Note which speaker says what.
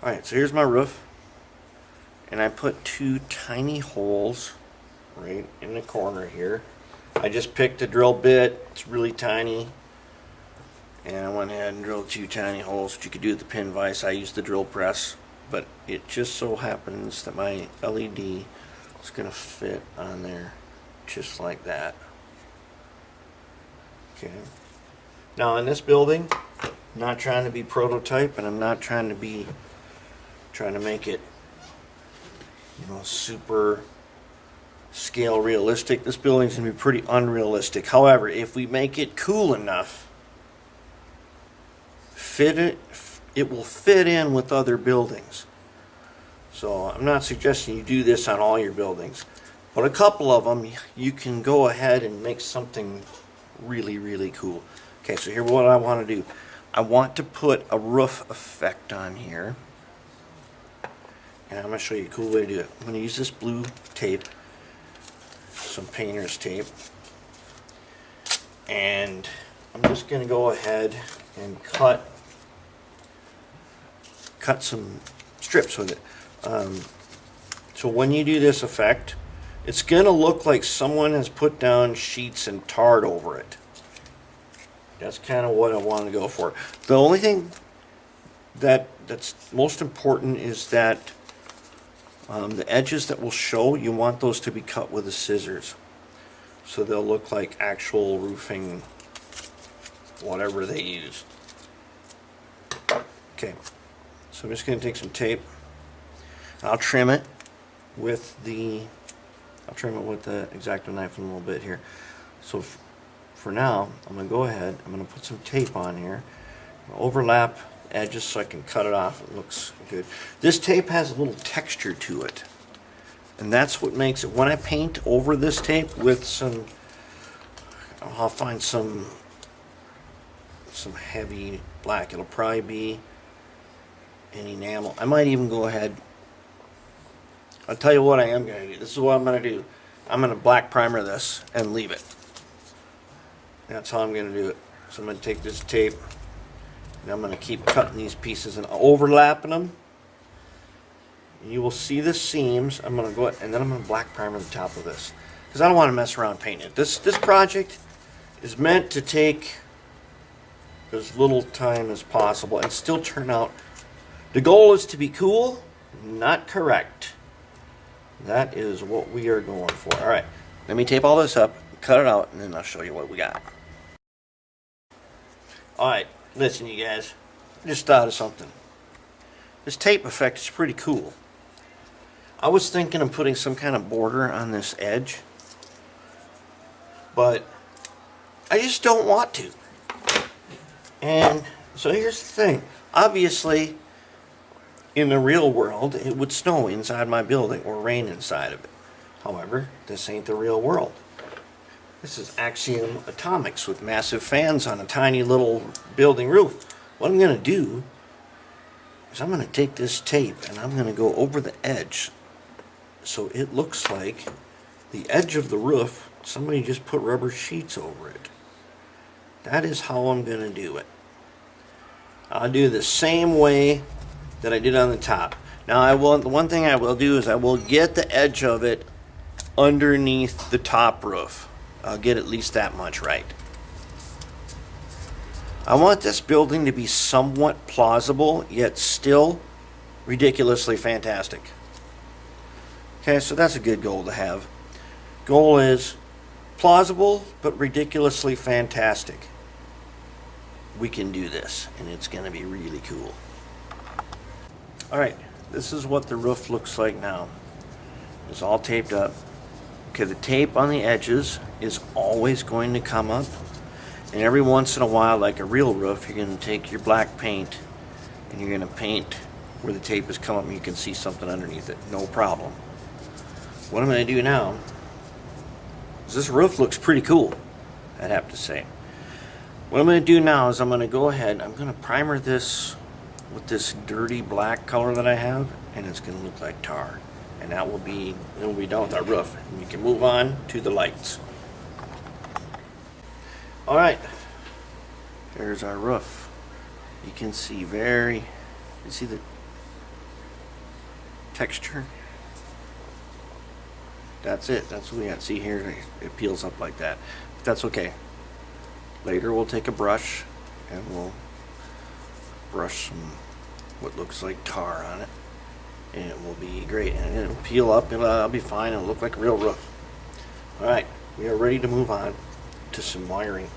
Speaker 1: Alright, so here's my roof. And I put two tiny holes right in the corner here. I just picked a drill bit. It's really tiny. And I went ahead and drilled two tiny holes, which you could do with the pin vise. I used the drill press. But it just so happens that my LED is going to fit on there just like that. Okay. Now in this building, I'm not trying to be prototype, and I'm not trying to make it, super scale realistic. This building's gonna be pretty unrealistic. However, if we make it cool enough, it will fit in with other buildings. So I'm not suggesting you do this on all your buildings, but a couple of them you can go ahead and make something really, really cool. Okay, so here's what I want to do. I want to put a roof effect on here. And I'm going to show you a cool way to do it. I'm going to use this blue tape, some painter's tape, and I'm just going to go ahead and cut some strips with it. So when you do this effect, it's going to look like someone has put down sheets and tarred over it. That's kind of what I want to go for. The only thing that's most important is that the edges that will show, you want those to be cut with the scissors, so they'll look like actual roofing, whatever they use. Okay, so I'm just going to take some tape. I'll trim it with the X-Acto knife in a little bit here. So for now, I'm going to go ahead, I'm going to put some tape on here, overlap edges so I can cut it off. It looks good. This tape has a little texture to it, and that's what makes it. When I paint over this tape with some, I'll find some heavy black. It'll probably be an enamel. I might even go ahead, I'll tell you what I am going to do. This is what I'm going to do. I'm going to black primer this and leave it. That's how I'm going to do it. So I'm going to take this tape, and I'm going to keep cutting these pieces and overlapping them. You will see the seams. I'm going to go, and then I'm going to black primer the top of this, because I don't want to mess around painting it. This project is meant to take as little time as possible and still turn out. The goal is to be cool, not correct. That is what we are going for. All right, let me tape all this up, cut it out, and then I'll show you what we got. Alright, listen you guys, I just thought of something. This tape effect is pretty cool. I was thinking of putting some kind of border on this edge, but I just don't want to. And so here's the thing. Obviously, in the real world, it would snow inside my building or rain inside of it. However, this ain't the real world. This is Axiom Atomics with massive fans on a tiny little building roof. What I'm going to do is I'm going to take this tape and I'm going to go over the edge so it looks like the edge of the roof, somebody just put rubber sheets over it. That is how I'm going to do it. I'll do the same way that I did on the top. Now the one thing I will do is I will get the edge of it underneath the top roof. I'll get at least that much right. I want this building to be somewhat plausible, yet still ridiculously fantastic. Okay, so that's a good goal to have. Goal is plausible, but ridiculously fantastic. We can do this, and it's going to be really cool. Alright, this is what the roof looks like now. It's all taped up. Okay, the tape on the edges is always going to come up, and every once in a while, like a real roof, you're going to take your black paint and you're going to paint where the tape has come up and you can see something underneath it. No problem. What I'm going to do now is, this roof looks pretty cool, I'd have to say. What I'm going to do now is I'm going to go ahead, I'm going to primer this with this dirty black color that I have, and it's going to look like tar. And that will be, it'll be done with our roof. And we can move on to the lights. Alright, there's our roof. You can see you see the texture. That's it. That's what we got. See here, it peels up like that. But that's okay. Later we'll take a brush and we'll brush some what looks like tar on it, and it will be great. And it'll peel up. It'll be fine. It'll look like a real roof. All right, we are ready to move on to some wiring.